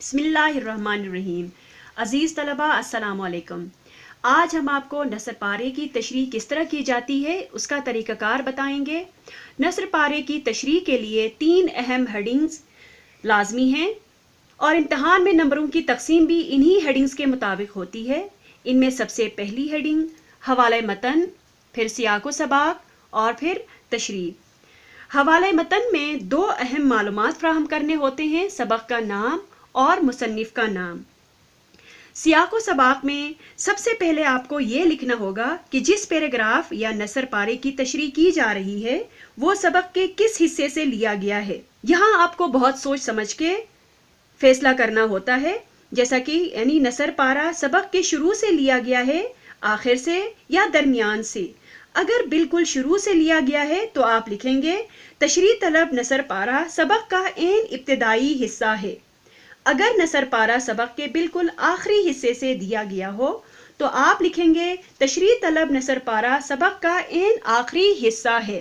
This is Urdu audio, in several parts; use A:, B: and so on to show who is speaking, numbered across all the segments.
A: بسم اللہ الرحمن الرحیم۔ عزیز طلبہ السلام علیکم۔ آج ہم آپ کو نثر پارے کی تشریح کس طرح کی جاتی ہے اس کا طریقہ کار بتائیں گے۔ نثر پارے کی تشریح کے لیے 3 اہم ہیڈنگز لازمی ہیں اور امتحان میں نمبروں کی تقسیم بھی انہی ہیڈنگز کے مطابق ہوتی ہے۔ ان میں سب سے پہلی ہیڈنگ حوالہ متن، پھر سیاق و سباق اور پھر تشریح۔ حوالہ متن میں 2 اہم معلومات فراہم کرنے ہوتے ہیں، سبق کا نام اور مصنف کا نام۔ سیاق و سباق میں سب سے پہلے آپ کو یہ لکھنا ہوگا کہ جس پیراگراف یا نثر پارے کی تشریح کی جا رہی ہے وہ سبق کے کس حصے سے لیا گیا ہے۔ یہاں آپ کو بہت سوچ سمجھ کے فیصلہ کرنا ہوتا ہے، جیسا کہ یعنی نثر پارہ سبق کے شروع سے لیا گیا ہے، آخر سے یا درمیان سے۔ اگر بالکل شروع سے لیا گیا ہے تو آپ لکھیں گے تشریح طلب نثر پارہ سبق کا عین ابتدائی حصہ ہے۔ اگر نثر پارہ سبق کے بالکل آخری حصے سے دیا گیا ہو تو آپ لکھیں گے تشریح طلب نثر پارہ سبق کا عین آخری حصہ ہے۔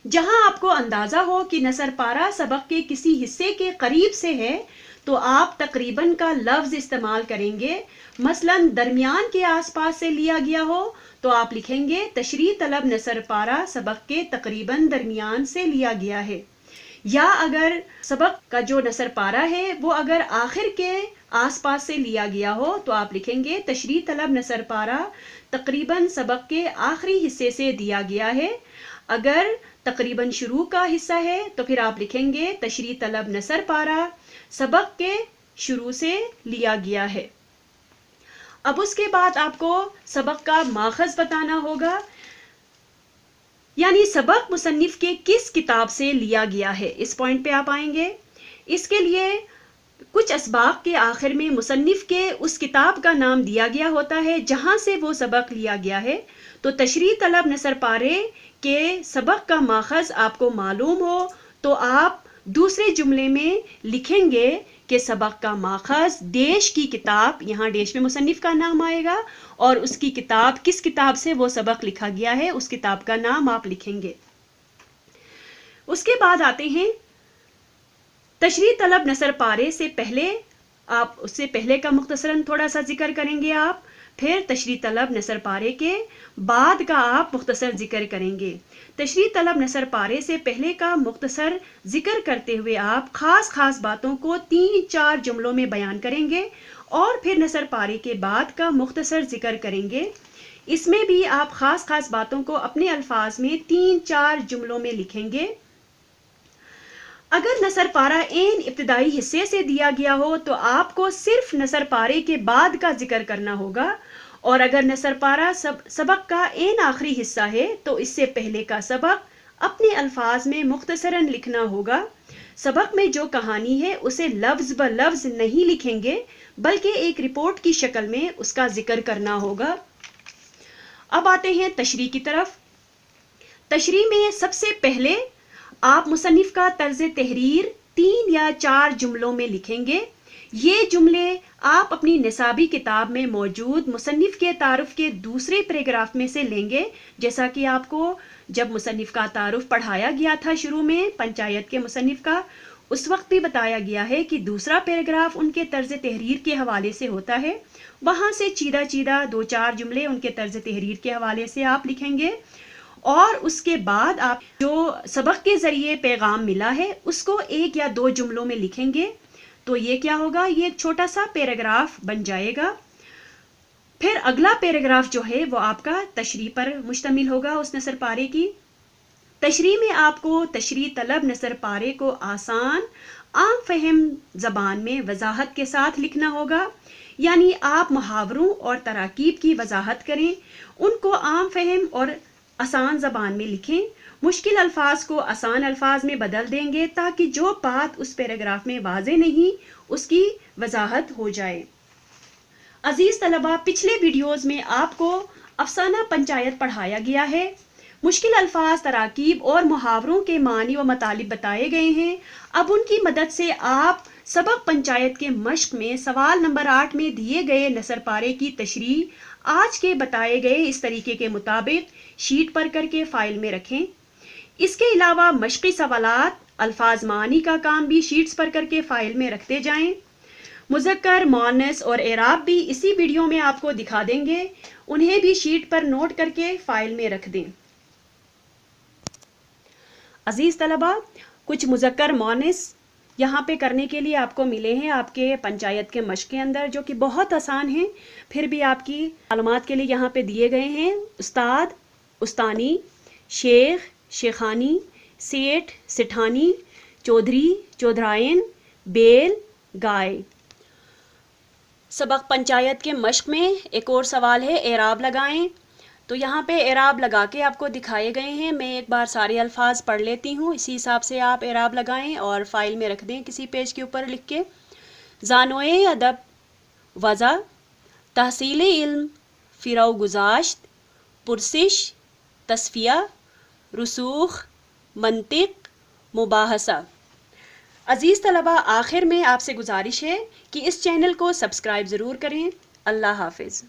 A: جہاں آپ کو اندازہ ہو کہ نثر پارہ سبق کے کسی حصے کے قریب سے ہے تو آپ تقریباً کا لفظ استعمال کریں گے۔ مثلاً درمیان کے آس پاس سے لیا گیا ہو تو آپ لکھیں گے تشریح طلب نثر پارہ سبق کے تقریباً درمیان سے لیا گیا ہے۔ یا اگر سبق کا جو نثر پارہ ہے وہ اگر آخر کے آس پاس سے لیا گیا ہو تو آپ لکھیں گے تشریح طلب نثر پارہ تقریباً سبق کے آخری حصے سے دیا گیا ہے۔ اگر تقریباً شروع کا حصہ ہے تو پھر آپ لکھیں گے تشریح طلب نثر پارہ سبق کے شروع سے لیا گیا ہے۔ اب اس کے بعد آپ کو سبق کا ماخذ بتانا ہوگا، یعنی سبق مصنف کے کس کتاب سے لیا گیا ہے۔ اس پوائنٹ پہ آپ آئیں گے۔ اس کے لیے کچھ اسباق کے آخر میں مصنف کے اس کتاب کا نام دیا گیا ہوتا ہے جہاں سے وہ سبق لیا گیا ہے۔ تو تشریح طلب نثر پارے کے سبق کا ماخذ آپ کو معلوم ہو تو آپ دوسرے جملے میں لکھیں گے کہ سبق کا ماخذ دیش کی کتاب، یہاں دیش میں مصنف کا نام آئے گا اور اس کی کتاب، کس کتاب سے وہ سبق لکھا گیا ہے اس کتاب کا نام آپ لکھیں گے۔ اس کے بعد آتے ہیں تشریح طلب نثر پارے سے پہلے، آپ اس سے پہلے کا مختصراً تھوڑا سا ذکر کریں گے آپ، پھر تشریح طلب نثر پارے کے بعد کا آپ مختصر ذکر کریں گے۔ تشریح طلب نثر پارے سے پہلے کا مختصر ذکر کرتے ہوئے آپ خاص باتوں کو 3-4 جملوں میں بیان کریں گے اور پھر نثر پارے کے بعد کا مختصر ذکر کریں گے۔ اس میں بھی آپ خاص باتوں کو اپنے الفاظ میں 3-4 جملوں میں لکھیں گے۔ اگر نثر پارہ عین ابتدائی حصے سے دیا گیا ہو تو آپ کو صرف نثر پارے کے بعد کا ذکر کرنا ہوگا، اور اگر نثر پارہ سبق کا عین آخری حصہ ہے تو اس سے پہلے کا سبق اپنے الفاظ میں مختصراً لکھنا ہوگا۔ سبق میں جو کہانی ہے اسے لفظ بہ لفظ نہیں لکھیں گے بلکہ ایک رپورٹ کی شکل میں اس کا ذکر کرنا ہوگا۔ اب آتے ہیں تشریح کی طرف۔ تشریح میں سب سے پہلے آپ مصنف کا طرز تحریر 3 یا 4 جملوں میں لکھیں گے۔ یہ جملے آپ اپنی نصابی کتاب میں موجود مصنف کے تعارف کے دوسرے پیراگراف میں سے لیں گے، جیسا کہ آپ کو جب مصنف کا تعارف پڑھایا گیا تھا شروع میں پنچایت کے مصنف کا، اس وقت بھی بتایا گیا ہے کہ دوسرا پیراگراف ان کے طرز تحریر کے حوالے سے ہوتا ہے۔ وہاں سے چیدہ 2-4 جملے ان کے طرز تحریر کے حوالے سے آپ لکھیں گے، اور اس کے بعد آپ جو سبق کے ذریعے پیغام ملا ہے اس کو 1 یا 2 جملوں میں لکھیں گے۔ تو یہ کیا ہوگا، یہ ایک چھوٹا سا پیراگراف بن جائے گا۔ پھر اگلا پیراگراف جو ہے وہ آپ کا تشریح پر مشتمل ہوگا۔ اس نثر پارے کی تشریح میں آپ کو تشریح طلب نثر پارے کو آسان، عام فہم زبان میں وضاحت کے ساتھ لکھنا ہوگا، یعنی آپ محاوروں اور تراکیب کی وضاحت کریں، ان کو عام فہم اور آسان زبان میں لکھیں، مشکل الفاظ کو آسان الفاظ میں بدل دیں گے تاکہ جو بات اس پیراگراف میں واضح نہیں اس کی وضاحت ہو جائے۔ عزیز طلبہ، پچھلے ویڈیوز میں آپ کو افسانہ پنچایت پڑھایا گیا ہے، مشکل الفاظ، تراکیب اور محاوروں کے معنی و مطالب بتائے گئے ہیں۔ اب ان کی مدد سے آپ سبق پنچایت کے مشق میں سوال نمبر 8 میں دیے گئے نثر پارے کی تشریح آج کے بتائے گئے اس طریقے کے مطابق شیٹ پر کر کے فائل میں رکھیں۔ اس کے علاوہ مشقی سوالات الفاظ معانی کا کام بھی شیٹس پر کر کے فائل میں رکھتے جائیں. مذکر، مؤنث اور اعراب بھی اسی ویڈیو میں آپ کو دکھا دیں گے، انہیں بھی شیٹ پر نوٹ کر کے فائل میں رکھ دیں. عزیز طلبہ، کچھ مذکر مؤنث یہاں پہ کرنے کے لیے آپ کو ملے ہیں آپ کے پنچایت کے مشق کے اندر، جو کہ بہت آسان ہیں، پھر بھی آپ کی معلومات کے لیے یہاں پہ دیے گئے ہیں. استاد، استانی، شیخ، شیخانی، سیٹھ، سٹھانی، چودھری، چودھرائن، بیل، گائے. سبق پنچایت کے مشق میں ایک اور سوال ہے، اعراب لگائیں. تو یہاں پہ اعراب لگا کے آپ کو دکھائے گئے ہیں. میں ایک بار سارے الفاظ پڑھ لیتی ہوں، اسی حساب سے آپ اعراب لگائیں اور فائل میں رکھ دیں کسی پیج کے اوپر لکھ کے. زانوئے ادب، وضع، تحصیل علم، فرو گذاشت، پرسش، تصفیہ، رسوخ، منطق، مباحثہ. عزیز طلبہ، آخر میں آپ سے گزارش ہے کہ اس چینل کو سبسکرائب ضرور کریں. اللہ حافظ.